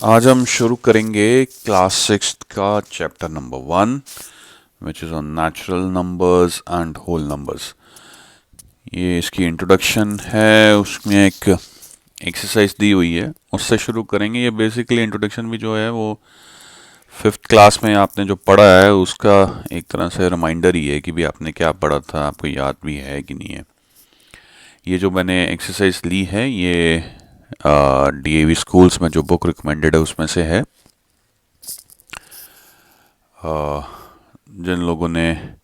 आज हम शुरू करेंगे क्लास 6 का chapter number 1 which is on natural numbers and whole numbers. ये इसकी इंट्रोडक्शन है, उसमें एक एक्सरसाइज दी हुई है, उससे शुरू करेंगे। ये बेसिकली इंट्रोडक्शन भी जो है वो 5th क्लास में आपने जो पढ़ा है उसका एक तरह से रिमाइंडर ही है कि भी आपने क्या पढ़ा था, आपको याद भी है कि नहीं है। ये जो मैंने एक्सरसाइज ली है ये डीएवी स्कूल्स में जो बुक रिकमेंडेड है उसमें से है। जिन लोगों ने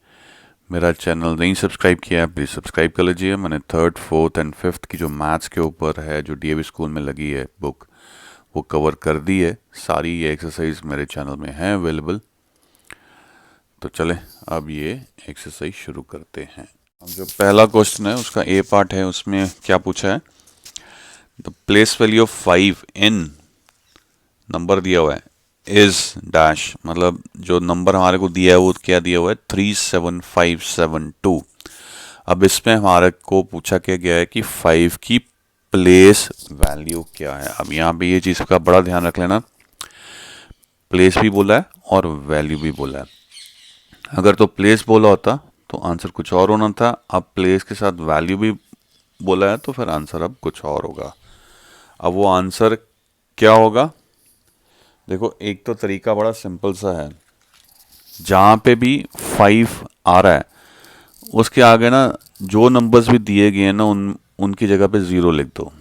मेरा चैनल नहीं सब्सक्राइब किया है प्लीज़ सब्सक्राइब कर लीजिए। मैंने 3rd, 4th एंड 5th की जो मैथ्स के ऊपर है जो डीएवी स्कूल में लगी है बुक वो कवर कर दी है। सारी ये एक्सरसाइज मेरे चैनल में है अवेलेबल। तो चलें अब ये एक्सरसाइज शुरू करते हैं। अब जो पहला क्वेश्चन है उसका ए पार्ट है, उसमें क्या पूछा है, the place value of 5 in number दिया हुआ है इज डैश, मतलब जो नंबर हमारे को दिया है वो क्या दिया हुआ है 37572। अब इसमें हमारे को पूछा क्या गया है कि 5 की प्लेस वैल्यू क्या है। अब यहाँ पे ये चीज़ का बड़ा ध्यान रख लेना, प्लेस भी बोला है और वैल्यू भी बोला है। अगर तो प्लेस बोला होता तो आंसर कुछ और होना था, अब प्लेस के साथ वैल्यू भी बोला है तो फिर आंसर अब कुछ और होगा। अब वो आंसर क्या होगा, देखो एक तो तरीका बड़ा सिंपल सा है, जहाँ पे भी 5 आ रहा है उसके आगे ना जो नंबर्स भी दिए गए हैं ना उनकी जगह पे 0 लिख दो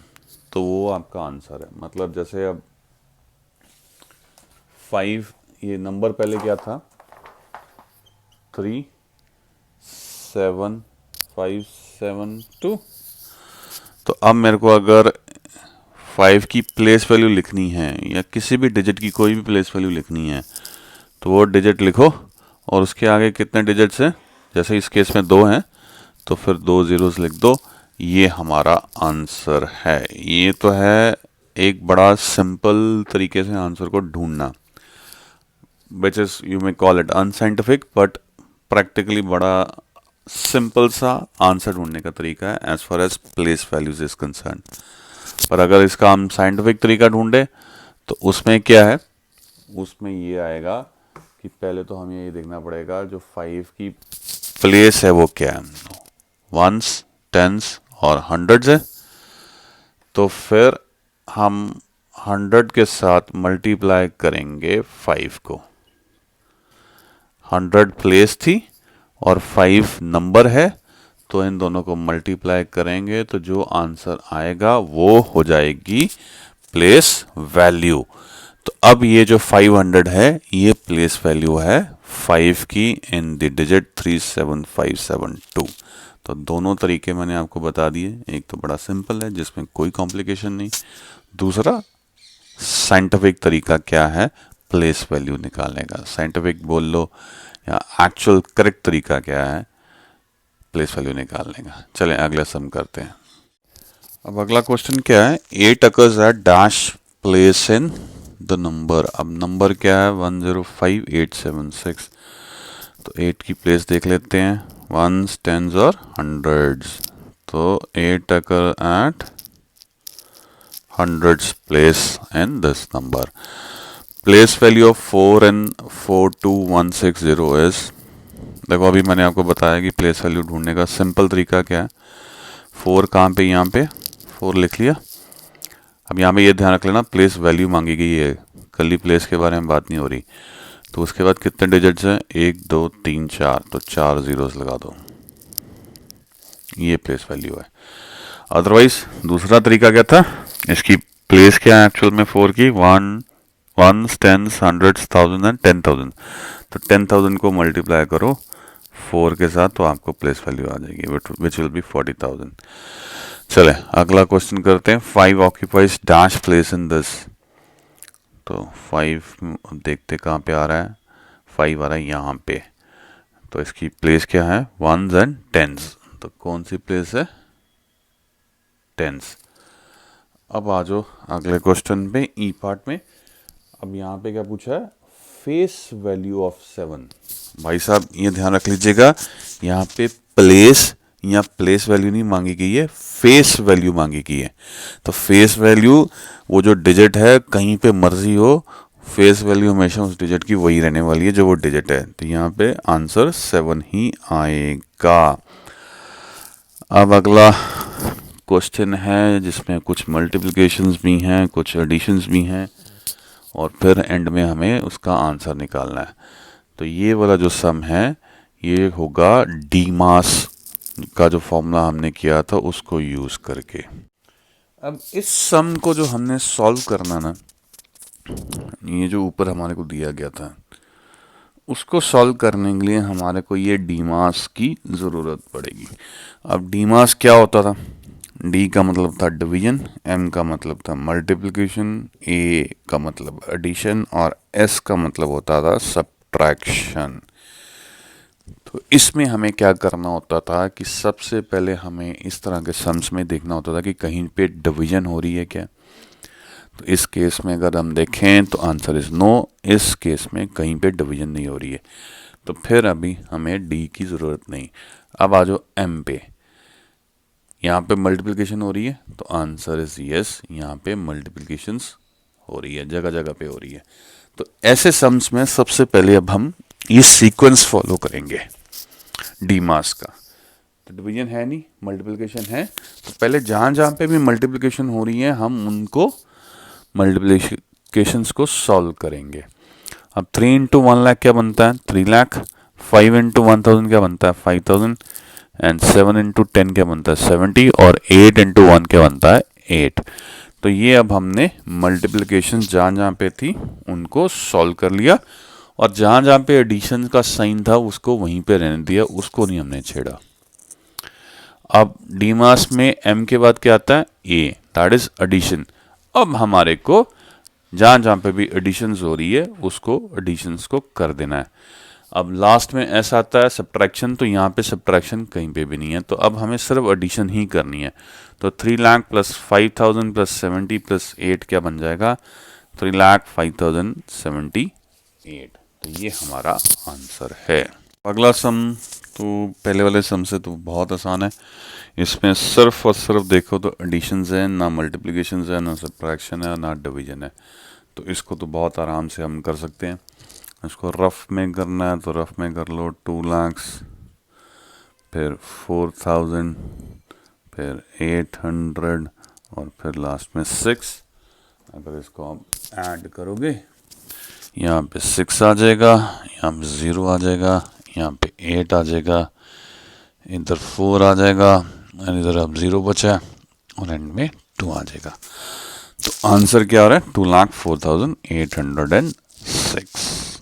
तो वो आपका आंसर है। मतलब जैसे अब 5, ये नंबर पहले क्या था 37572। तो अब मेरे को अगर 5 की प्लेस वैल्यू लिखनी है या किसी भी डिजिट की कोई भी प्लेस वैल्यू लिखनी है तो वो डिजिट लिखो और उसके आगे कितने डिजिट्स हैं, जैसे इस केस में 2 हैं तो फिर 2 ज़ीरोज़ लिख दो, ये हमारा आंसर है। ये तो है एक बड़ा सिंपल तरीके से आंसर को ढूंढना, which is you may call it unscientific but practically बड़ा सिंपल सा आंसर ढूंढने का तरीका है as far as place values is concern. पर अगर इसका हम साइंटिफिक तरीका ढूंढे तो उसमें क्या है, उसमें ये आएगा कि पहले तो हमें ये देखना पड़ेगा जो 5 की प्लेस है वो क्या है, वंस, टेंस और हंड्रेड्स है। तो फिर हम 100 के साथ मल्टीप्लाई करेंगे 5 को। 100 प्लेस थी और 5 नंबर है तो इन दोनों को मल्टीप्लाई करेंगे तो जो आंसर आएगा वो हो जाएगी प्लेस वैल्यू। तो अब ये जो 500 है ये प्लेस वैल्यू है 5 की इन द डिजिट 37572। तो दोनों तरीके मैंने आपको बता दिए, एक तो बड़ा सिंपल है जिसमें कोई कॉम्प्लिकेशन नहीं, दूसरा साइंटिफिक तरीका क्या है प्लेस वैल्यू निकालने का, साइंटिफिक बोल लो या एक्चुअल करेक्ट तरीका क्या है प्लेस वैल्यू निकालने का। चलें अगला सम करते हैं। अब अगला क्वेश्चन क्या है, 8 occurs at dash place in the number. अब नंबर क्या है 105876। तो 8 की प्लेस देख लेते हैं, वंस, टेंस और हंड्रेड्स। तो 8 occur at hundreds place in this number. Place value of 4 in 42160 is, देखो अभी मैंने आपको बताया कि प्लेस वैल्यू ढूंढने का सिंपल तरीका क्या है। 4 कहाँ पे, यहाँ पे 4 लिख लिया। अब यहाँ पे ये ध्यान रख लेना प्लेस वैल्यू मांगी गई है, कल प्लेस के बारे में बात नहीं हो रही। तो उसके बाद कितने डिजिट्स हैं 1 2 3 4, तो 4 ज़ीरोज़ लगा दो, ये प्लेस वैल्यू है। अदरवाइज दूसरा तरीका क्या था, इसकी प्लेस क्या है एक्चुअल में 4 की, ones, tens, hundreds, thousand and 10,000। तो 10,000 को मल्टीप्लाई करो 4 के साथ तो आपको प्लेस वैल्यू आ जाएगी विच विल बी 40,000। चले अगला क्वेश्चन करते हैं, 5 occupies dash place in this. तो 5 देखते कहाँ पे आ रहा है, 5 आ रहा है यहाँ पे। तो इसकी प्लेस क्या है वंस एंड टेंस, तो कौन सी प्लेस है टेंस। अब आ जाओ अगले क्वेश्चन पे ई पार्ट में। अब यहाँ पे क्या पूछा है, फेस वैल्यू ऑफ 7। भाई साहब ये ध्यान रख लीजिएगा, यहाँ पे प्लेस यहाँ प्लेस वैल्यू नहीं मांगी गई है, फेस वैल्यू मांगी गई है। तो फेस वैल्यू वो जो डिजिट है कहीं पे मर्जी हो, फेस वैल्यू हमेशा उस डिजिट की वही रहने वाली है जो वो डिजिट है। तो यहाँ पे आंसर 7 ही आएगा। अब अगला क्वेश्चन है जिसमें कुछ मल्टीप्लिकेशंस भी हैं, कुछ एडिशंस भी हैं, और फिर एंड में हमें उसका आंसर निकालना है। तो ये वाला जो सम है ये होगा डीमास का जो फॉर्मूला हमने किया था उसको यूज करके। अब इस सम को जो हमने सॉल्व करना ना, ये जो ऊपर हमारे को दिया गया था उसको सॉल्व करने के लिए हमारे को ये डीमास की ज़रूरत पड़ेगी। अब डीमास क्या होता था? डी का मतलब था डिवीजन, एम का मतलब था मल्टीप्लिकेशन, ए का मतलब एडिशन और एस का मतलब होता था सब्ट्रैक्शन। तो इसमें हमें क्या करना होता था कि सबसे पहले हमें इस तरह के सम्स में देखना होता था कि कहीं पे डिवीजन हो रही है क्या। तो इस केस में अगर हम देखें तो आंसर इज नो, इस केस में कहीं पे डिवीजन नहीं हो रही है, तो फिर अभी हमें डी की ज़रूरत नहीं। अब आ जाओ एम पे, यहाँ पे मल्टीप्लिकेशन हो रही है तो आंसर इज यस, यहाँ पे मल्टीप्लिकेशंस हो रही है, जगह जगह पे हो रही है। तो ऐसे सम्स में सबसे पहले अब हम ये सीक्वेंस फॉलो करेंगे डी मास का। तो डिवीजन है नहीं, मल्टीप्लिकेशन है, तो पहले जहाँ जहाँ पे भी मल्टीप्लिकेशन हो रही है हम उनको मल्टीप्लिकेशंस को सॉल्व करेंगे। अब 3 इंटू 1 लाख क्या बनता है? 3 लाख। 5 इंटू 1000 क्या बनता है? 5000। एंड 7 इंटू 10 क्या बनता है? 70। और 8 इंटू 1 क्या बनता है? 8। तो ये अब हमने मल्टीप्लिकेशन जहाँ जहाँ पे थी उनको सॉल्व कर लिया, और जहाँ जहाँ पे एडिशन का साइन था उसको वहीं पे रहने दिया, उसको नहीं हमने छेड़ा। अब डीमास में एम के बाद क्या आता है? ए, दैट इज एडिशन। अब हमारे को जहाँ जहाँ पे भी एडिशंस हो रही है उसको एडिशंस को कर देना है। अब लास्ट में ऐसा आता है सब्ट्रैक्शन, तो यहाँ पे सब्ट्रैक्शन कहीं पे भी नहीं है, तो अब हमें सिर्फ एडिशन ही करनी है। तो 3 लाख प्लस 5000 प्लस 70 प्लस 8 क्या बन जाएगा? 3 लाख 5078। तो ये हमारा आंसर है। अगला सम तो पहले वाले सम से तो बहुत आसान है। इसमें सिर्फ और सिर्फ देखो तो एडिशंस है, ना मल्टीप्लिकेशंस है, ना सब्ट्रैक्शन है, ना डिवीजन है। तो इसको तो बहुत आराम से हम कर सकते हैं। इसको रफ में करना है तो रफ में कर लो। 2 लाख, फिर 4000, फिर 800 और फिर लास्ट में 6। अगर इसको आप ऐड करोगे यहाँ पे 6 आ जाएगा, यहाँ पे 0 आ जाएगा, यहाँ पे 8 आ जाएगा, इधर 4 आ जाएगा, और इधर अब 0 बचा है, और एंड में 2 आ जाएगा। तो आंसर क्या आ रहा है? 2,04,806।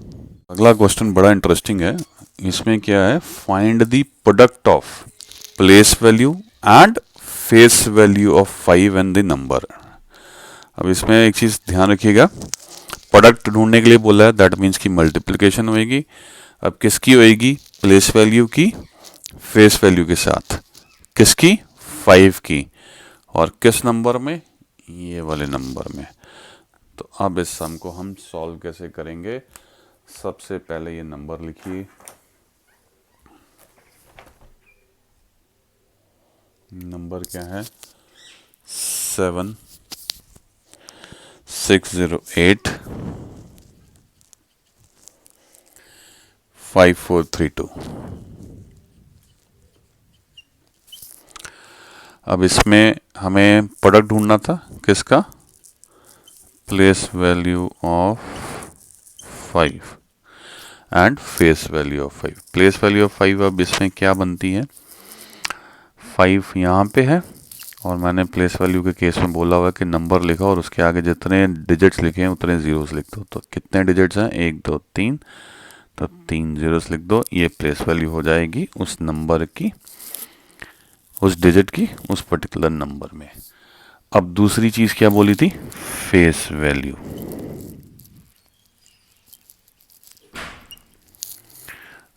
अगला क्वेश्चन बड़ा इंटरेस्टिंग है। इसमें क्या है? Find the product of place value and face value of 5 and the number. अब इसमें एक चीज़ ध्यान रखिएगा, प्रोडक्ट ढूंढने के लिए बोला है, दैट मीन्स की मल्टीप्लिकेशन होएगी। अब किसकी होएगी? प्लेस वैल्यू की फेस वैल्यू के साथ। किसकी? 5 की। और किस नंबर में? ये वाले नंबर में। तो अब इस सम को हम सॉल्व कैसे करेंगे? सबसे पहले ये नंबर लिखिए, नंबर क्या है? 7608 5432। अब इसमें हमें प्रोडक्ट ढूंढना था किसका? Place value of 5 and face value of 5। Place value of 5 अब इसमें क्या बनती है? 5 यहाँ पे है, और मैंने प्लेस वैल्यू के केस में बोला हुआ है कि नंबर लिखा और उसके आगे जितने डिजिट्स लिखे हैं उतने जीरोस लिख दो। तो कितने डिजिट्स हैं? 1 2 3, तो 3 जीरोस लिख दो। ये प्लेस वैल्यू हो जाएगी उस नंबर की, उस डिजिट की, उस पर्टिकुलर नंबर में। अब दूसरी चीज क्या बोली थी? Face value.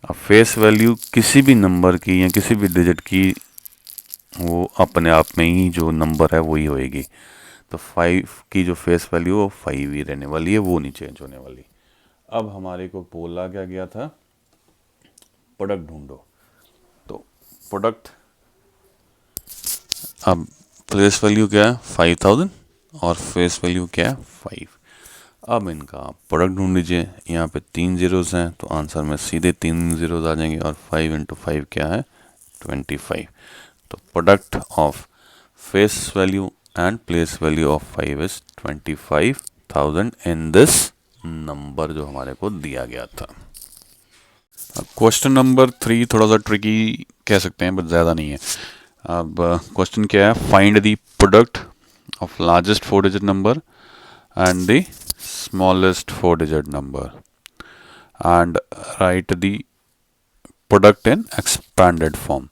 अब फेस वैल्यू किसी भी नंबर की या किसी भी डिजिट की वो अपने आप में ही जो नंबर है वही होएगी। तो 5 की जो फेस वैल्यू वो 5 ही रहने वाली है, वो नहीं चेंज होने वाली। अब हमारे को बोला क्या गया था? प्रोडक्ट ढूंढो। तो प्रोडक्ट अब प्लेस वैल्यू क्या है 5000 और फेस वैल्यू क्या है 5। अब इनका प्रोडक्ट ढूंढ लीजिए। यहाँ पे 3 जीरोस हैं तो आंसर में सीधे 3 जीरोस आ जाएंगे और 5 इंटू 5 क्या है 25। तो product of face value and place value of 5 is 25,000 in this number जो हमारे को दिया गया था। क्वेश्चन नंबर 3 थोड़ा सा ट्रिकी कह सकते हैं बट ज़्यादा नहीं है। अब क्वेश्चन क्या है, find the product of largest 4 digit number and the smallest 4 digit number and write the product in expanded form।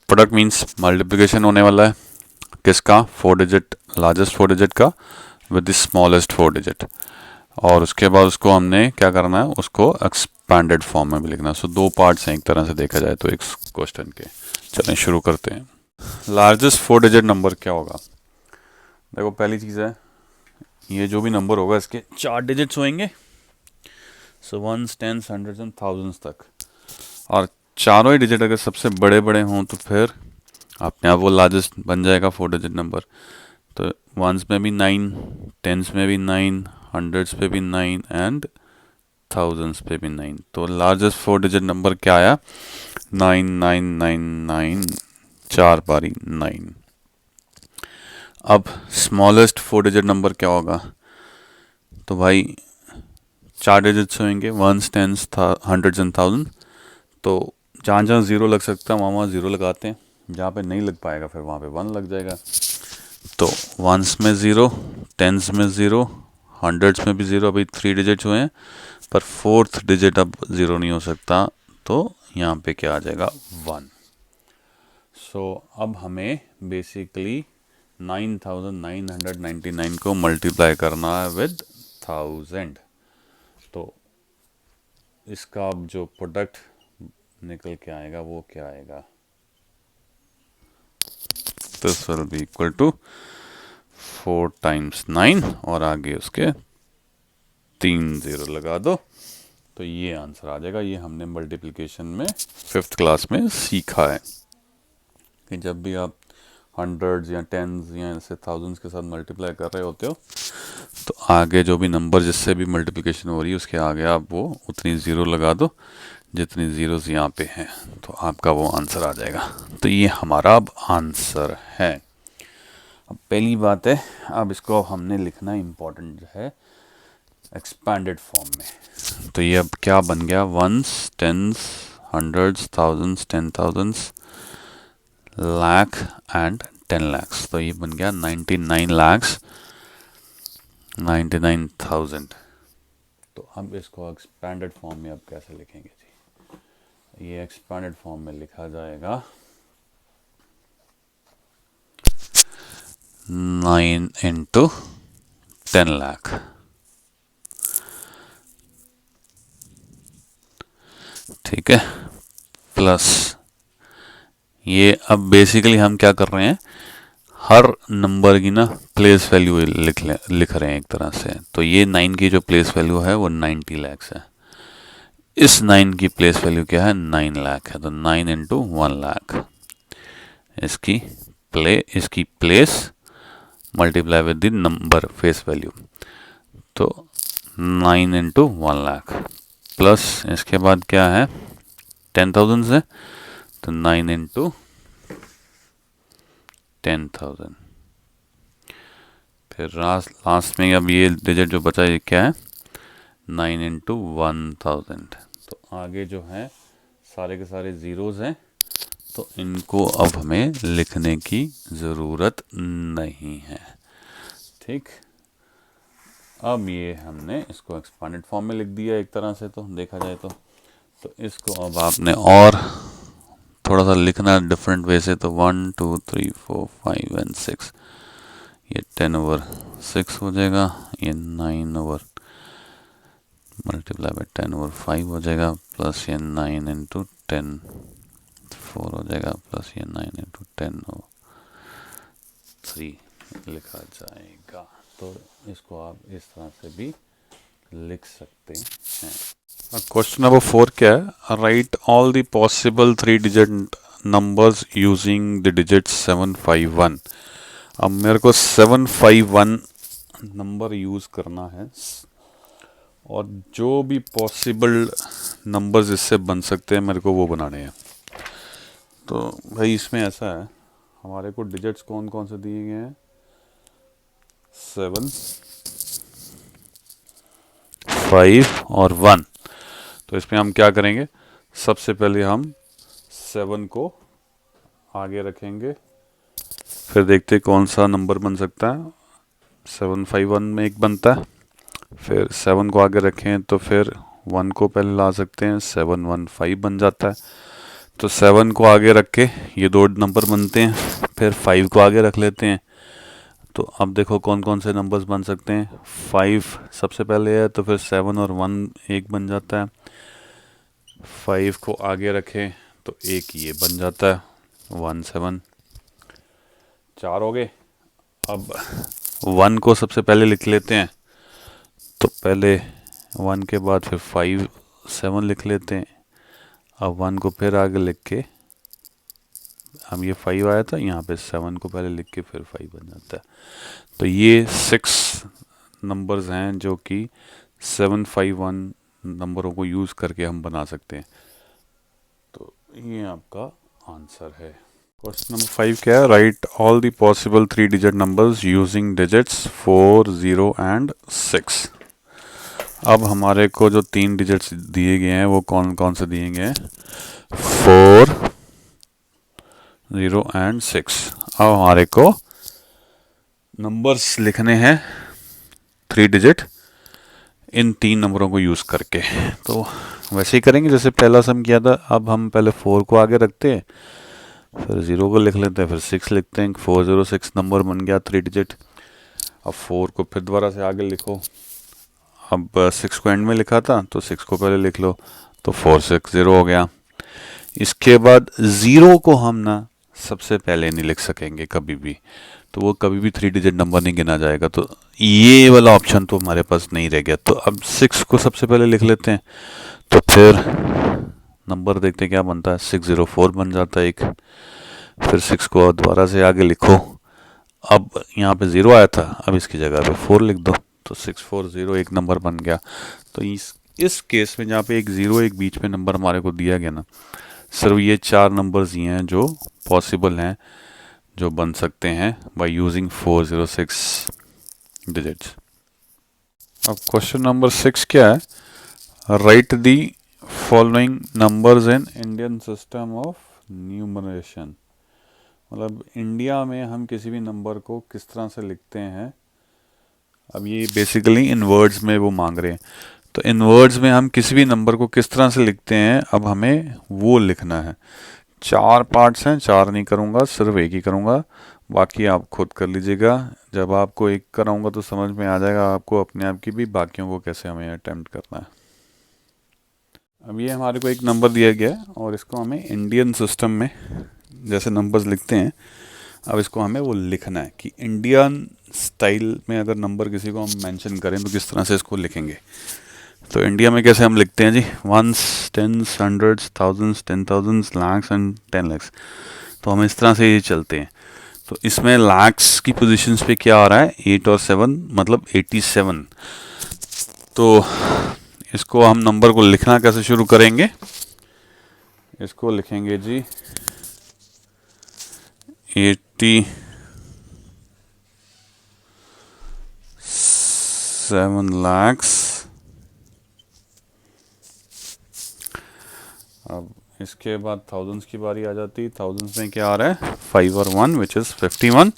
Product means multiplication होने वाला है किसका 4 डिजिट लार्जेस्ट 4 डिजिट का विद द स्मॉलेस्ट 4 डिजिट, और उसके बाद उसको हमने क्या करना है उसको एक्सपैंडेड फॉर्म में भी लिखना है। सो दो पार्ट्स हैं एक तरह से देखा जाए तो एक क्वेश्चन के। चलें शुरू करते हैं। लार्जेस्ट 4 डिजिट नंबर क्या होगा? देखो पहली चीज़ है ये जो भी नंबर होगा इसके 4 डिजिट्स होंगे। So once tens hundreds and thousands तक, और चारों ही डिजिट अगर सबसे बड़े बड़े हों तो फिर अपने आप वो लार्जेस्ट बन जाएगा 4 डिजिट नंबर। तो वंस में भी 9, टेंस में भी 9, हंड्रेड्स पे भी 9 एंड थाउजेंड्स पे भी 9। तो लार्जेस्ट 4 डिजिट नंबर क्या आया 9999, 4 बारी 9। अब स्मॉलेस्ट 4 डिजिट नंबर क्या होगा? तो भाई 4 डिजिट्स होंगे once tens hundreds and thousand. तो जहाँ जहाँ ज़ीरो लग सकता है वहाँ वहाँ ज़ीरो लगाते हैं, जहाँ पे नहीं लग पाएगा फिर वहाँ पे 1 लग जाएगा। तो वंस में ज़ीरो, टेंस में ज़ीरो, हंड्रेड्स में भी ज़ीरो। अभी 3 डिजिट्स हुए हैं पर 4th डिजिट अब ज़ीरो नहीं हो सकता, तो यहाँ पे क्या आ जाएगा 1। सो अब हमें बेसिकली 9999 को मल्टीप्लाई करना है विद 1000। तो इसका अब जो प्रोडक्ट निकल के आएगा वो क्या आएगा, this will be equal to 4 times 9 और आगे उसके 3 जीरो लगा दो तो ये आंसर आ जाएगा। ये हमने मल्टीप्लिकेशन में 5th क्लास में सीखा है कि जब भी आप हंड्रेड्स या टेंस या ऐसे थाउजेंड्स के साथ मल्टीप्लाई कर रहे होते हो तो आगे जो भी नंबर जिससे भी मल्टीप्लिकेशन हो रही है उसके आगे आप वो उतनी ज़ीरो लगा दो जितनी ज़ीरोज़ यहाँ पे हैं, तो आपका वो आंसर आ जाएगा। तो ये हमारा अब आंसर है। अब पहली बात है, अब इसको हमने लिखना इम्पोर्टेंट जो है एक्सपैंडेड फॉर्म में। तो ये अब क्या बन गया, ones, tens, hundreds, thousands, 10,000s, lakh and 10 lakhs। तो ये बन गया 99 lakhs 99,000। तो अब इसको एक्सपैंडेड फॉर्म में अब कैसे लिखेंगे जी? ये एक्सपैंडेड फॉर्म में लिखा जाएगा 9 इंटू 10 लाख। ठीक है, प्लस ये अब बेसिकली हम क्या कर रहे हैं, हर नंबर की ना प्लेस वैल्यू लिख रहे हैं एक तरह से। तो ये 9 की जो प्लेस वैल्यू है वो 90 lakhs है। इस 9 की प्लेस वैल्यू क्या है 9 लाख है। तो 9 इंटू 1 लाख इसकी place multiply with the number face value. तो 9 इंटू 1 लाख प्लस इसके बाद क्या है 10,000 है तो 9 इंटू 10,000। फिर लास्ट में अब ये डिजिट जो बचा ये क्या है 9 इंटू 1000। तो आगे जो है सारे के सारे ज़ीरोज़ हैं तो इनको अब हमें लिखने की ज़रूरत नहीं है। ठीक, अब ये हमने इसको एक्सपांडेड फॉर्म में लिख दिया एक तरह से, तो देखा जाए तो इसको अब आपने और थोड़ा सा लिखना डिफरेंट वे से। तो 1 2 3 4 5 एंड 6, ये 10/6 हो जाएगा, ये 9 मल्टीप्लाई बाई 10/5 हो जाएगा, प्लस ये 9 इंटू 10 4 हो जाएगा, प्लस ये 9 इंटू 10/3 लिखा जाएगा। तो इसको आप इस तरह से भी लिख सकते हैं। क्वेश्चन नंबर 4 क्या है, right all the possible 3 digit numbers using the digit 751। अब मेरे को 751 नंबर यूज़ करना है और जो भी पॉसिबल नंबर्स इससे बन सकते हैं मेरे को वो बनाने हैं। तो भाई इसमें ऐसा है, हमारे को डिजिट्स कौन कौन से दिए गए हैं, 7, 5 और 1। तो इसमें हम क्या करेंगे, सबसे पहले हम 7 को आगे रखेंगे, फिर देखते कौन सा नंबर बन सकता है। 751 में एक बनता है, फिर 7 को आगे रखें तो फिर 1 को पहले ला सकते हैं, 715 बन जाता है। तो 7 को आगे रख के ये दो नंबर बनते हैं, फिर 5 को आगे रख लेते हैं। तो अब देखो कौन कौन से नंबर्स बन सकते हैं। 5 सबसे पहले है तो फिर 7 और 1 एक बन जाता है। 5 को आगे रखें तो एक ये बन जाता है, 1 7, 4 हो गए। अब 1 को सबसे पहले लिख लेते हैं, तो पहले 1 के बाद फिर 5 7 लिख लेते हैं। अब 1 को फिर आगे लिख के, अब ये 5 आया था, यहाँ पे 7 को पहले लिख के फिर 5 बन जाता है। तो ये 6 नंबर्स हैं जो कि 751 नंबरों को यूज़ करके हम बना सकते हैं। तो ये आपका आंसर है। क्वेश्चन नंबर 5 क्या है, right all the possible 3 digit numbers using digits 4 0 and 6। अब हमारे को जो 3 डिजिट्स दिए गए हैं वो कौन कौन से दिए गए हैं, 4 0 एंड 6। अब हमारे को नंबर्स लिखने हैं 3 डिजिट इन 3 नंबरों को यूज़ करके। तो वैसे ही करेंगे जैसे पहला सम किया था। अब हम पहले 4 को आगे रखते हैं, फिर 0 को लिख लेते हैं, फिर 6 लिखते हैं। 406 नंबर बन गया 3 डिजिट। अब 4 को फिर दोबारा से आगे लिखो। अब 6 को एंड में लिखा था तो 6 को पहले लिख लो, तो 460 हो गया। इसके बाद 0 को हम ना सबसे पहले नहीं लिख सकेंगे कभी भी, तो वो कभी भी 3 डिजिट नंबर नहीं गिना जाएगा। तो ये वाला ऑप्शन तो हमारे पास नहीं रह गया। तो अब 6 को सबसे पहले लिख लेते हैं, तो फिर नंबर देखते क्या बनता है, 604 बन जाता है एक। फिर 6 को दोबारा से आगे लिखो। अब यहाँ पे 0 आया था, अब इसकी जगह पे 4 लिख दो, तो 640 एक नंबर बन गया। तो इस केस में जहाँ पे एक 0 एक बीच में नंबर हमारे को दिया गया ना, सिर्फ ये 4 नंबर्स ही हैं जो पॉसिबल हैं, जो बन सकते हैं बाय यूजिंग 406 डिजिट्स। अब क्वेश्चन नंबर 6 क्या है, right the following numbers in Indian system of numeration. मतलब इंडिया में हम किसी भी नंबर को किस तरह से लिखते हैं। अब ये बेसिकली इन वर्ड्स में वो मांग रहे हैं, तो इन वर्ड्स में हम किसी भी नंबर को किस तरह से लिखते हैं, अब हमें वो लिखना है। 4 पार्ट्स हैं, 4 नहीं करूँगा, सिर्फ एक ही करूँगा, बाकी आप खुद कर लीजिएगा। जब आपको एक कराऊँगा तो समझ में आ जाएगा आपको अपने आप की भी, बाकियों को कैसे हमें अटेम्प्ट करना है। अब ये हमारे को एक नंबर दिया गया है और इसको हमें इंडियन सिस्टम में जैसे नंबर्स लिखते हैं, अब इसको हमें वो लिखना है कि इंडियन स्टाइल में अगर नंबर किसी को हम मेंशन करें तो किस तरह से इसको लिखेंगे। तो इंडिया में कैसे हम लिखते हैं जी, 1s 10s 100s 1000s 10,000 lakhs and 10 lakhs। तो हम इस तरह से ये चलते हैं। तो इसमें lakhs की पोजीशंस पे क्या आ रहा है, 8 और 7 मतलब 87। तो इसको हम नंबर को लिखना कैसे शुरू करेंगे, इसको लिखेंगे जी 87 lakhs। अब इसके बाद थाउजेंड्स की बारी आ जाती। थाउजेंड्स में क्या आ रहा है, 5 और 1 विच इज 51।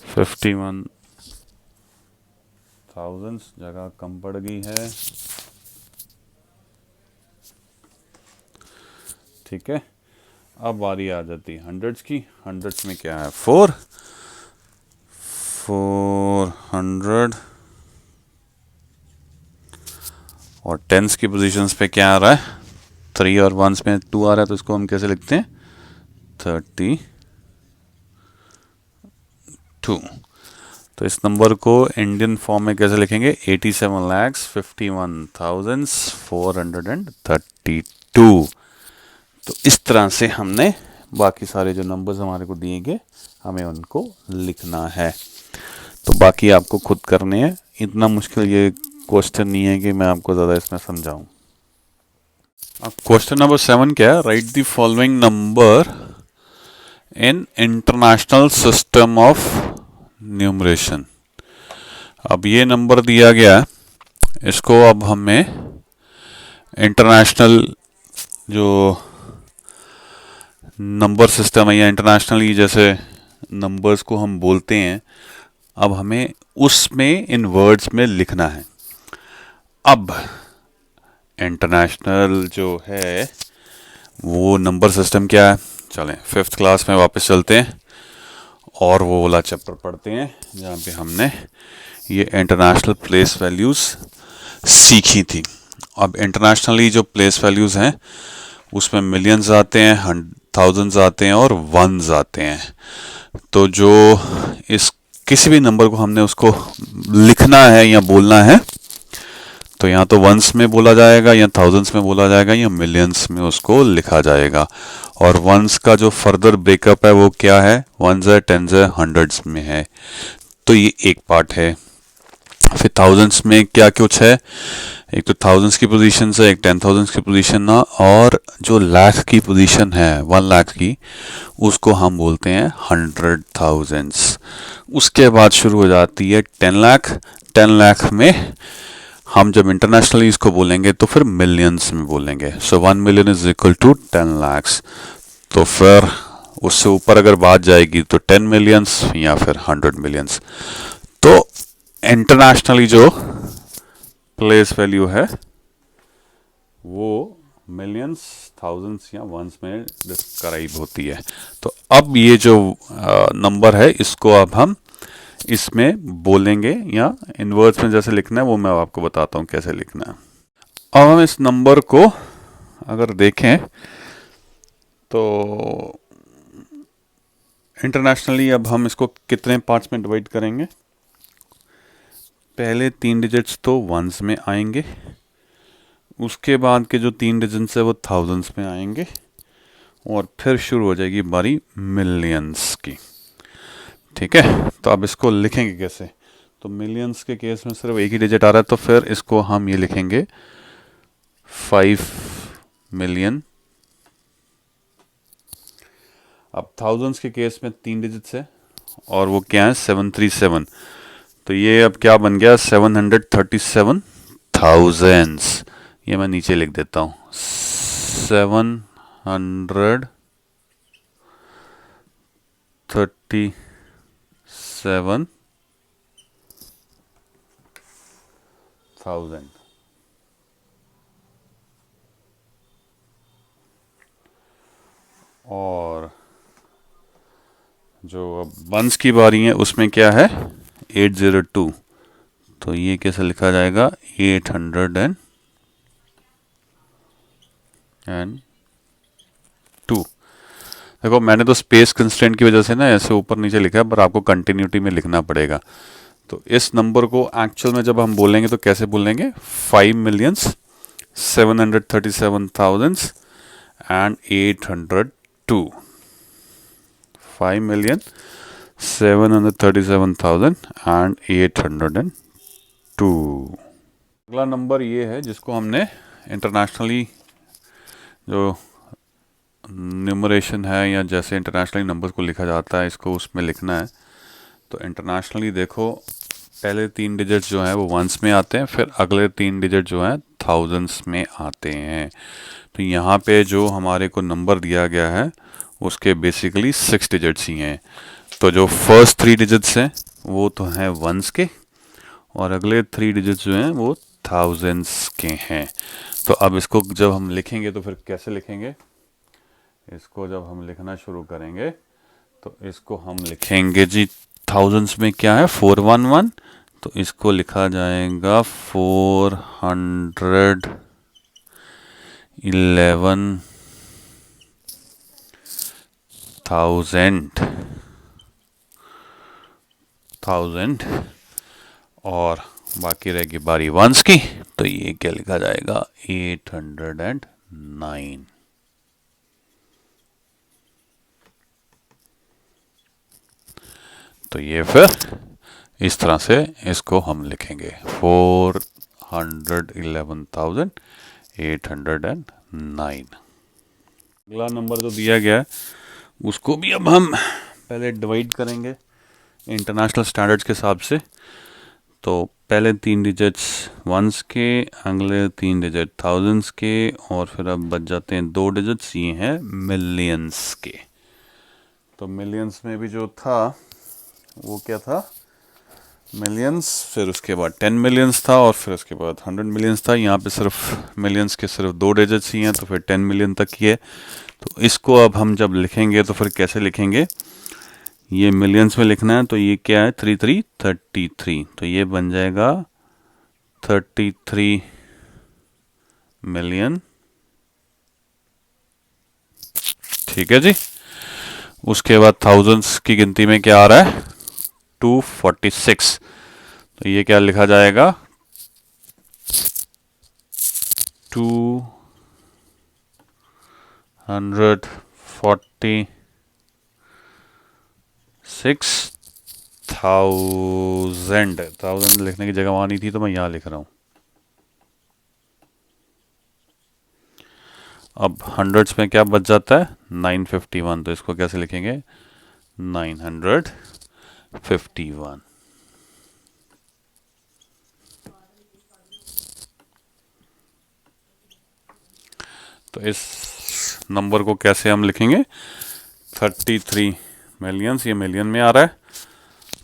51 थाउजेंड्स जगह कम पड़ गई है, ठीक है। अब बारी आ जाती है हंड्रेड्स की। हंड्रेड्स में क्या है, 400 और टेंस की पोजीशंस पे क्या आ रहा है, 3 और 1s में 2 आ रहा है, तो इसको हम कैसे लिखते हैं, 32। तो इस नंबर को इंडियन फॉर्म में कैसे लिखेंगे? 87,51,432। तो इस तरह से हमने बाकी सारे जो नंबर्स हमारे को दिए गए हमें उनको लिखना है। तो बाकी आपको खुद करने हैं, इतना मुश्किल ये क्वेश्चन नहीं है कि मैं आपको ज़्यादा इसमें समझाऊं। अब क्वेश्चन नंबर 7 क्या है? Right the following number in international system of numeration. अब ये नंबर दिया गया है, इसको अब हमें इंटरनेशनल जो नंबर सिस्टम है या इंटरनेशनली जैसे नंबर्स को हम बोलते हैं, अब हमें उसमें इन वर्ड्स में लिखना है। अब इंटरनेशनल जो है वो नंबर सिस्टम क्या है? चलें 5th क्लास में वापस चलते हैं और वो वाला चैप्टर पढ़ते हैं जहाँ पे हमने ये इंटरनेशनल प्लेस वैल्यूज़ सीखी थी। अब इंटरनेशनली जो प्लेस वैल्यूज़ हैं उसमें मिलियंस आते हैं, थाउजेंड्स आते हैं और वंस आते हैं। तो जो इस किसी भी नंबर को हमने उसको लिखना है या बोलना है तो यहाँ तो वंस में बोला जाएगा या थाउजेंड्स में बोला जाएगा या मिलियंस में उसको लिखा जाएगा। और वंस का जो फर्दर ब्रेकअप है वो क्या है? वंस है, टेंस है, हंड्रेड्स में है। तो ये एक पार्ट है। फिर थाउजेंड्स में क्या कुछ है? एक तो थाउजेंड्स की पोजीशन है, एक 10,000 की पोजीशन है, और जो लाख की पोजीशन है 1 लाख की, उसको हम बोलते हैं 100,000। उसके बाद शुरू हो जाती है 10 लाख। 10 लाख में हम जब इंटरनेशनली इसको बोलेंगे तो फिर मिलियंस में बोलेंगे। So 1 million is equal to 10 lakhs. तो फिर उससे ऊपर अगर बात जाएगी तो 10 मिलियंस या फिर 100 मिलियंस। तो इंटरनेशनली जो प्लेस वैल्यू है वो मिलियंस, थाउजेंड्स या वंस में डिस्क्राइब होती है। तो अब ये जो नंबर है इसको अब हम इसमें बोलेंगे या इन वर्ड्स में जैसे लिखना है वो मैं आपको बताता हूँ कैसे लिखना है। अब हम इस नंबर को अगर देखें तो इंटरनेशनली अब हम इसको कितने पार्ट्स में डिवाइड करेंगे? पहले 3 डिजिट्स तो वंस में आएंगे, उसके बाद के जो 3 डिजिट्स है वो थाउजेंड्स में आएंगे, और फिर शुरू हो जाएगी बारी मिलियंस की। ठीक है, तो अब इसको लिखेंगे कैसे? तो मिलियंस के केस में सिर्फ एक ही डिजिट आ रहा है, तो फिर इसको हम ये लिखेंगे 5 मिलियन। अब थाउजेंड्स के केस में 3 डिजिट्स है और वो क्या है? 737। तो ये अब क्या बन गया? 737,000। ये मैं नीचे लिख देता हूँ, 737,000। और जो अब वंस की बारी है उसमें क्या है? 802। तो ये कैसे लिखा जाएगा? 802। देखो मैंने तो स्पेस कंस्ट्रेंट की वजह से ना ऐसे ऊपर नीचे लिखा है, पर आपको कंटिन्यूटी में लिखना पड़ेगा। तो इस नंबर को एक्चुअल में जब हम बोलेंगे तो कैसे बोलेंगे? 5,737,802। 5,737,802। अगला नंबर ये है जिसको हमने इंटरनेशनली जो न्यूमरेशन है या जैसे इंटरनेशनली नंबर्स को लिखा जाता है इसको उसमें लिखना है। तो इंटरनेशनली देखो पहले 3 डिजिट्स जो हैं वो वंस में आते हैं, फिर अगले 3 डिजिट जो हैं थाउजेंड्स में आते हैं। तो यहाँ पे जो हमारे को नंबर दिया गया है उसके बेसिकली 6 डिजिट्स ही हैं। तो जो फर्स्ट 3 डिजिट्स हैं वो तो हैं वंस के, और अगले 3 डिजिट्स जो हैं वो थाउजेंड्स के हैं। तो अब इसको जब हम लिखेंगे तो फिर कैसे लिखेंगे? इसको जब हम लिखना शुरू करेंगे तो इसको हम लिखेंगे जी, थाउजेंड्स में क्या है? 411। तो इसको लिखा जाएगा 411,000। 1000 और बाकी रहेगी बारी वंस की, तो ये क्या लिखा जाएगा 809। तो ये फिर इस तरह से इसको हम लिखेंगे 411,809। अगला नंबर जो दिया गया है उसको भी अब हम पहले डिवाइड करेंगे इंटरनेशनल स्टैंडर्ड्स के हिसाब से। तो पहले 3 डिजिट्स वंस के, अगले 3 डिजिट थाउजेंड्स के, और फिर अब बच जाते हैं 2 डिजिट्स, ये हैं मिलियंस के। तो मिलियंस में भी जो था वो क्या था, मिलियंस, फिर उसके बाद 10 मिलियंस था, और फिर उसके बाद 100 मिलियंस था। यहाँ पे सिर्फ मिलियंस के सिर्फ 2 डिजिट्स ही हैं, तो फिर 10 मिलियन तक ही है। तो इसको अब हम जब लिखेंगे तो फिर कैसे लिखेंगे, ये मिलियंस में लिखना है, तो ये क्या है 3333, तो ये बन जाएगा 33 मिलियन। ठीक है जी। उसके बाद थाउजेंड्स की गिनती में क्या आ रहा है 246, तो ये क्या लिखा जाएगा 246,000। 1000 लिखने की जगह वहां नहीं थी तो मैं यहां लिख रहा हूं। अब हंड्रेड्स में क्या बच जाता है 951, तो इसको कैसे लिखेंगे 951। तो इस नंबर को कैसे हम लिखेंगे 33 मिलियंस, ये मिलियन में आ रहा है।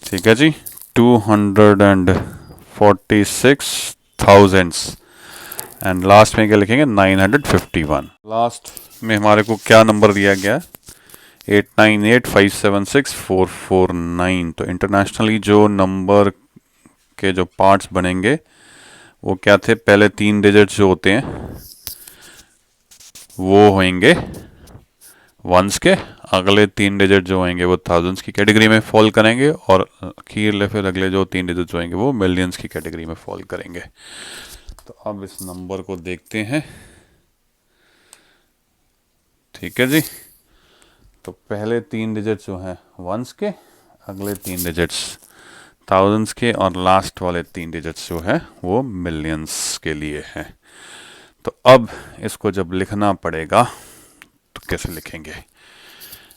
ठीक है जी। 246,000 एंड लास्ट में क्या लिखेंगे 951। लास्ट में हमारे को क्या नंबर दिया गया है 898576449। तो इंटरनेशनली जो नंबर के जो पार्ट्स बनेंगे वो क्या थे, पहले 3 डिजिट्स जो होते हैं वो होंगे वंस के, अगले 3 डिजिट जो होंगे वो थाउजेंड्स की कैटेगरी में फॉल करेंगे, और अखीरले फिर अगले जो 3 डिजिट होंगे वो मिलियंस की कैटेगरी में फॉल करेंगे। तो अब इस नंबर को देखते हैं। ठीक है जी। तो पहले 3 डिजिट्स जो हैं वंस के, अगले 3 डिजिट्स थाउजेंड्स के, और लास्ट वाले 3 डिजिट्स जो है वो मिलियंस के लिए हैं। तो अब इसको जब लिखना पड़ेगा तो कैसे लिखेंगे।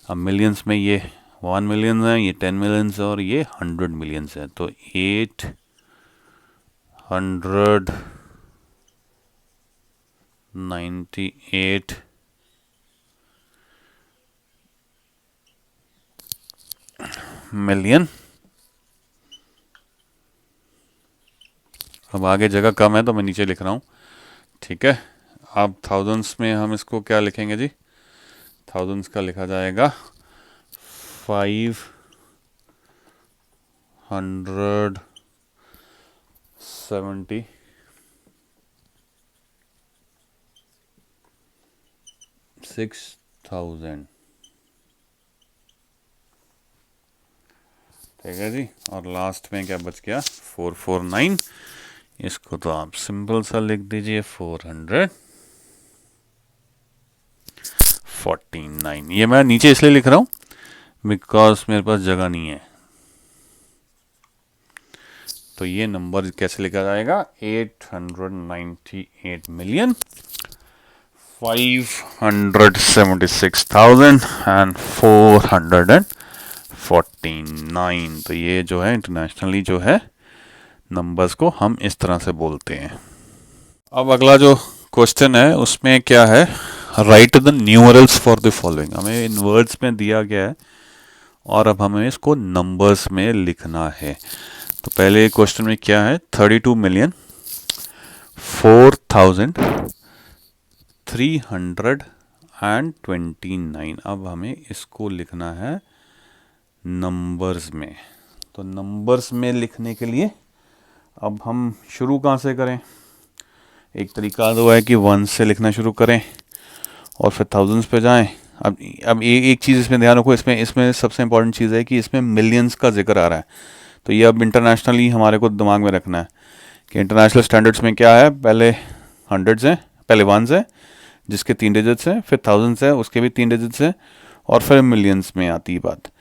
अब मिलियंस में ये 1 मिलियन है, ये 10 मिलियंस है, और ये 100 मिलियंस है। तो 898 मिलियन। अब आगे जगह कम है तो मैं नीचे लिख रहा हूँ। ठीक है। अब थाउजेंड्स में हम इसको क्या लिखेंगे जी, थाउजेंड्स का लिखा जाएगा 576,000। ठीक है जी। और लास्ट में क्या बच गया 449। इसको तो आप सिंपल सा लिख दीजिए 449। ये मैं नीचे इसलिए लिख रहा हूं बिकॉज मेरे पास जगह नहीं है। तो ये नंबर कैसे लिखा जाएगा 898 मिलियन 576,449। तो ये जो है इंटरनेशनली जो है नंबर्स को हम इस तरह से बोलते हैं। अब अगला जो क्वेश्चन है उसमें क्या है, right the numerals for the following. हमें इन वर्ड्स में दिया गया है और अब हमें इसको नंबर्स में लिखना है। तो पहले क्वेश्चन में क्या है 32,04,329। अब हमें इसको लिखना है नंबर्स में। तो नंबर्स में लिखने के लिए अब हम शुरू कहाँ से करें। एक तरीका तो है कि 1 से लिखना शुरू करें और फिर थाउजेंड्स पे जाएं। अब एक चीज़ इसमें ध्यान रखो, इसमें सबसे इंपॉर्टेंट चीज़ है कि इसमें मिलियंस का जिक्र आ रहा है। तो ये अब इंटरनेशनली हमारे को दिमाग में रखना है कि इंटरनेशनल स्टैंडर्ड्स में क्या है, पहले हंड्रेड्स हैं, पहले वंस है जिसके 3 डिजिट्स हैं, फिर थाउजेंड्स है उसके भी 3 डिजिट्स हैं, और फिर मिलियंस में आती है बात।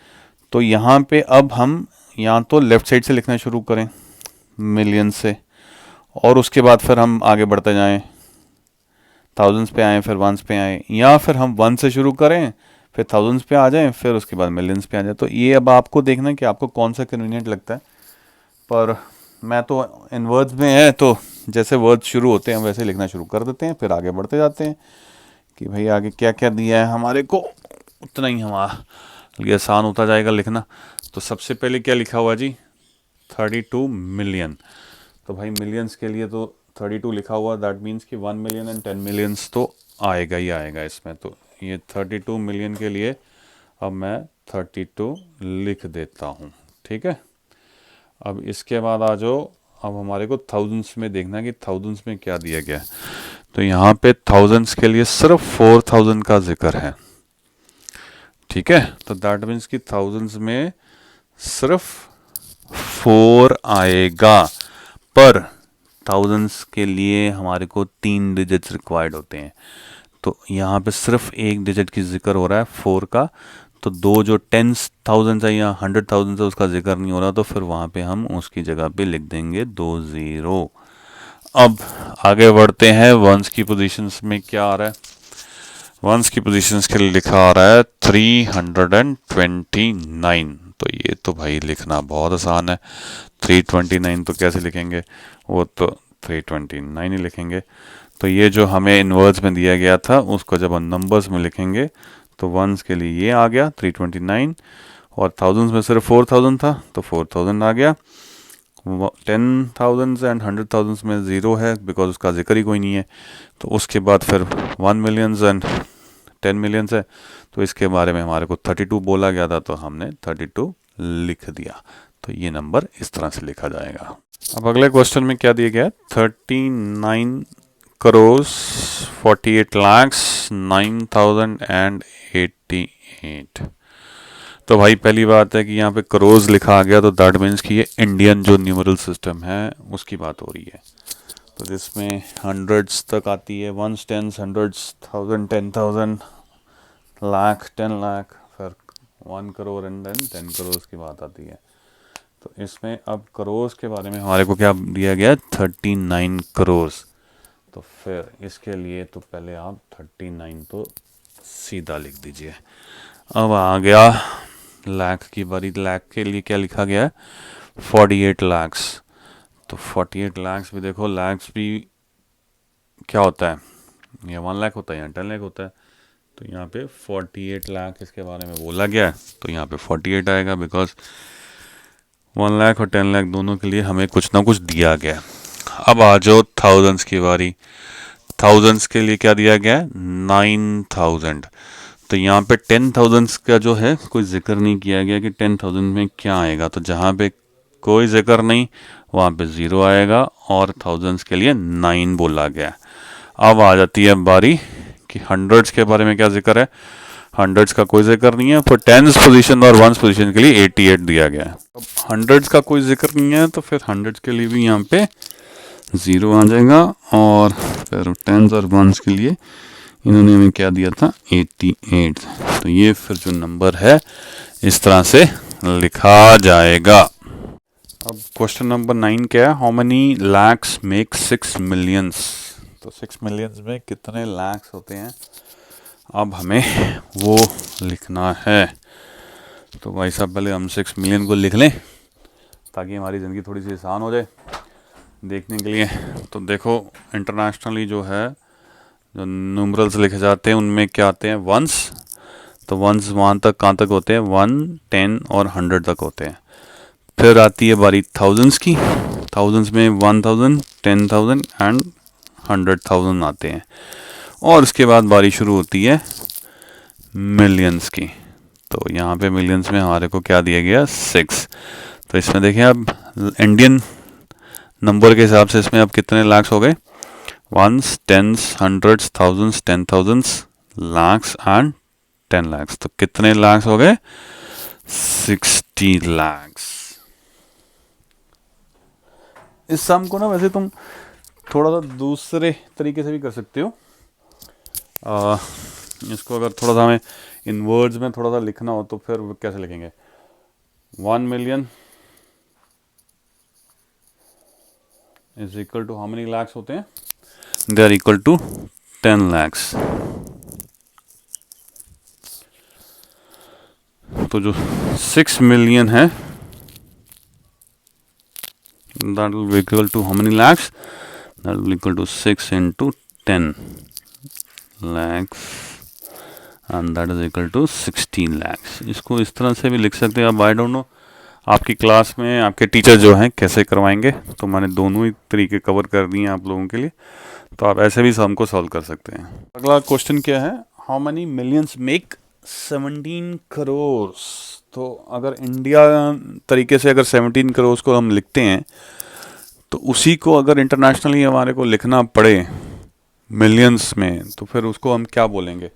तो यहाँ पे अब हम यहाँ तो लेफ़्ट साइड से लिखना शुरू करें मिलियंस से, और उसके बाद फिर हम आगे बढ़ते जाएं, थाउजेंड्स पे आएँ, फिर वंस पे आएँ, या फिर हम वन से शुरू करें फिर थाउजेंड्स पे आ जाएं, फिर उसके बाद मिलियंस पे आ जाए। तो ये अब आपको देखना है कि आपको कौन सा कन्वीनियंट लगता है। पर मैं तो इन वर्ड्स में है तो जैसे वर्ड्स शुरू होते हैं वैसे लिखना शुरू कर देते हैं, फिर आगे बढ़ते जाते हैं कि भाई आगे क्या क्या दिया है हमारे को, उतना ही हमारा लिए आसान होता जाएगा लिखना। तो सबसे पहले क्या लिखा हुआ जी, 32 मिलियन। तो भाई मिलियंस के लिए तो 32 लिखा हुआ, दैट मीन्स कि 1 मिलियन एंड 10 मिलियंस तो आएगा ही आएगा इसमें। तो ये 32 मिलियन के लिए अब मैं 32 लिख देता हूँ, ठीक है। अब इसके बाद आ जाओ, अब हमारे को थाउजेंड्स में देखना है कि थाउजेंड्स में क्या दिया गया है। तो यहाँ पे थाउजेंड्स के लिए सिर्फ 4000 का जिक्र है, ठीक है। तो दैट मीन्स कि थाउजेंड्स में सिर्फ 4 आएगा, पर थाउजेंड्स के लिए हमारे को 3 डिजिट्स रिक्वायर्ड होते हैं। तो यहाँ पे सिर्फ एक डिजिट की जिक्र हो रहा है 4 का, तो दो जो 10,000 है या 100,000 है उसका जिक्र नहीं हो रहा, तो फिर वहाँ पे हम उसकी जगह पे लिख देंगे 2 0। अब आगे बढ़ते हैं, वंस की पोजीशंस में क्या आ रहा है। वंस की पोजीशंस के लिए लिखा आ रहा है 329। तो ये तो भाई लिखना बहुत आसान है, 329 तो कैसे लिखेंगे, वो तो 329 ही लिखेंगे। तो ये जो हमें इन वर्ड्स में दिया गया था उसको जब हम नंबर्स में लिखेंगे तो वंस के लिए ये आ गया 329, और थाउजेंड्स में सिर्फ 4000 था तो 4000 आ गया। 10,000 एंड 100,000 में ज़ीरो है बिकॉज उसका जिक्र ही कोई नहीं है। तो उसके बाद फिर 1 मिलियंस एंड 10 मिलियंस है, तो इसके बारे में हमारे को 32 बोला गया था तो हमने 32 लिख दिया। तो ये नंबर इस तरह से लिखा जाएगा। अब अगले क्वेश्चन में क्या दिया गया है, 39 करोड़ 48 lakhs 9,088। तो भाई पहली बात है कि यहाँ पे करोड़ लिखा आ गया, तो दैट मीन्स कि ये इंडियन जो न्यूमरल सिस्टम है उसकी बात हो रही है। तो जिसमें हंड्रेड्स तक आती है, ones, tens, hundreds, 1000, 10,000, lakh, 10 lakh, फिर 1 करोड़ एंड देन 10 करोड़ की बात आती है। तो इसमें अब करोड़ के बारे में हमारे को क्या दिया गया, 39 करोड़। तो फिर इसके लिए तो पहले आप 39 तो सीधा लिख दीजिए। अब आ गया लाख की बारी। लाख के लिए क्या लिखा गया है, 48 lakhs। तो 48 lakhs भी देखो, lakhs भी क्या होता है, या 1 लाख होता है या 10 लाख होता है। तो यहाँ पे 48 लाख इसके बारे में बोला गया है, तो यहाँ पे 48 आएगा बिकॉज 1 लाख और 10 लाख दोनों के लिए हमें कुछ ना कुछ दिया गया। अब आ जाओ थाउजेंड्स की बारी। थाउजेंड्स के लिए क्या दिया गया है, 9,000। तो यहाँ पे 10,000 का जो है कोई जिक्र नहीं किया गया कि 10,000 में क्या आएगा। तो जहाँ पे कोई जिक्र नहीं वहाँ पे 0 आएगा, और थाउजेंड्स के लिए 9 बोला गया। अब आ जाती है बारी कि हंड्रेड्स के बारे में क्या जिक्र है। हंड्रेड्स का कोई जिक्र नहीं है, पर टेंस पोजीशन और वंस पोजीशन के लिए 88 दिया गया है। अब हंड्रेड्स का कोई जिक्र नहीं है तो फिर हंड्रेड्स के लिए भी यहाँ पे 0 आ जाएगा, और फिर टेंस और वंस के लिए इन्होंने हमें क्या दिया था, 88। तो ये फिर जो नंबर है इस तरह से लिखा जाएगा। अब क्वेश्चन नंबर 9 क्या है, how many lakhs make 6 millions. तो 6 मिलियंस में कितने लैक्स होते हैं, अब हमें वो लिखना है। तो भाई साहब पहले हम 6 मिलियन को लिख लें ताकि हमारी ज़िंदगी थोड़ी सी आसान हो जाए देखने के लिए। तो देखो इंटरनेशनली जो है जो न्यूमरल्स लिखे जाते हैं उनमें क्या आते हैं, वंस। तो वंस वहाँ तक कहाँ तक होते हैं, 1, 10 और 100 तक होते हैं। फिर आती है बारी थाउजेंड्स की। थाउजेंड्स में 1000, 10,000 एंड 100,000 आते हैं, और उसके बाद बारी शुरू होती है मिलियंस की। तो यहाँ पे मिलियंस में हमारे को क्या दिया गया, 6। तो इसमें देखें अब इंडियन नंबर के हिसाब से इसमें अब कितने लाख्स हो गए, ones, tens, hundreds, thousands, 10,000, lakhs and 10 lakhs। तो कितने लाख्स हो गए, 60 lakhs। इस सम को ना वैसे तुम थोड़ा सा दूसरे तरीके से भी कर सकते हो। इसको अगर थोड़ा सा हमें इन वर्ड्स में थोड़ा सा लिखना हो तो फिर कैसे लिखेंगे? 1 million is equal to how many lakhs होते हैं? They are equal to 10 lakhs। तो जो 6 million है that will be equal to how many lakhs? That will be equal to 6 into 10 lakhs and that is equal to 16 lakhs। इसको इस तरह से भी लिख सकते हैं। अब आई डोंट नो आपकी क्लास में आपके टीचर जो हैं कैसे करवाएंगे, तो मैंने दोनों ही तरीके कवर कर दिए हैं आप लोगों के लिए, तो आप ऐसे भी सम को सॉल्व कर सकते हैं। अगला क्वेश्चन क्या है? How many millions make 17 crore. तो अगर इंडिया तरीके से अगर 17 करोड़ को हम लिखते हैं तो उसी को अगर इंटरनेशनली हमारे को लिखना पड़े मिलियंस में तो फिर उसको हम क्या बोलेंगे?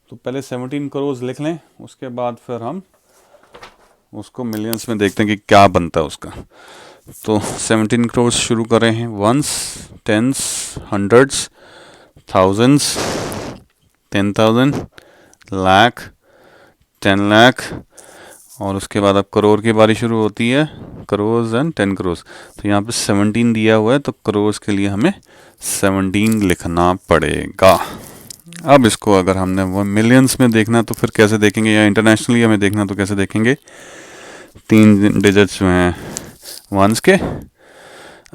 तो पहले 17 करोड़ लिख लें, उसके बाद फिर हम उसको मिलियंस में देखते हैं कि क्या बनता है उसका। तो 17 करोड़ शुरू कर रहे हैं, ones, tens, hundreds, thousands, 10,000, lakh, 10 lakh, और उसके बाद अब करोड़ की बारी शुरू होती है, करोड़ एंड 10 करोड़। तो यहाँ पे 17 दिया हुआ है तो करोड़ के लिए हमें 17 लिखना पड़ेगा। अब इसको अगर हमने वो मिलियंस में देखना तो फिर कैसे देखेंगे, या इंटरनेशनली हमें देखना तो कैसे देखेंगे? 3 डिजिट्स जो हैं वंस के,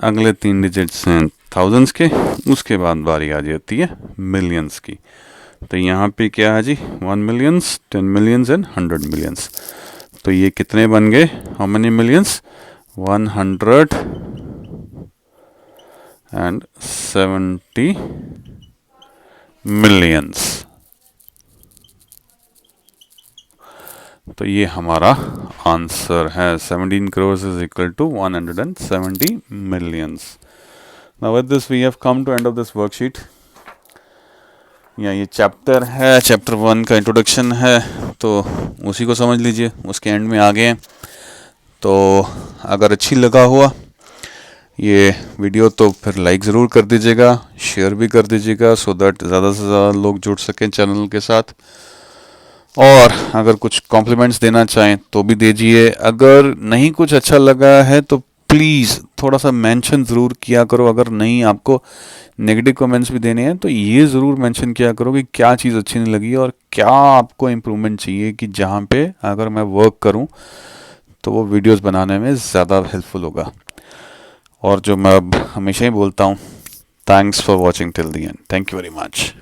अगले 3 डिजिट्स हैं थाउजेंड्स के, उसके बाद बारी आ जाती है मिलियंस की। तो यहाँ पे क्या है जी? 1 मिलियंस, 10 मिलियंस एंड 100 मिलियंस। तो ये कितने बन गए? How many millions? 170 मिलियंस। तो ये हमारा आंसर है। 17 crore is equal to 170 millions. Now with this we have come to end of this worksheet. या ये चैप्टर है, चैप्टर 1 का इंट्रोडक्शन है, तो उसी को समझ लीजिए, उसके एंड में आ गए हैं। तो अगर अच्छी लगा हुआ ये वीडियो तो फिर लाइक ज़रूर कर दीजिएगा, शेयर भी कर दीजिएगा, सो दैट ज़्यादा से ज़्यादा लोग जुड़ सकें चैनल के साथ। और अगर कुछ कॉम्प्लीमेंट्स देना चाहें तो भी दीजिए। अगर नहीं कुछ अच्छा लगा है तो प्लीज़ थोड़ा सा मेंशन ज़रूर किया करो। अगर नहीं आपको नेगेटिव कमेंट्स भी देने हैं तो ये ज़रूर मेंशन किया करो कि क्या चीज़ अच्छी नहीं लगी और क्या आपको इम्प्रूवमेंट चाहिए, कि जहाँ पे अगर मैं वर्क करूँ तो वो वीडियोस बनाने में ज़्यादा हेल्पफुल होगा। और जो मैं अब हमेशा ही बोलता हूँ, thanks for watching till the end. Thank you very much.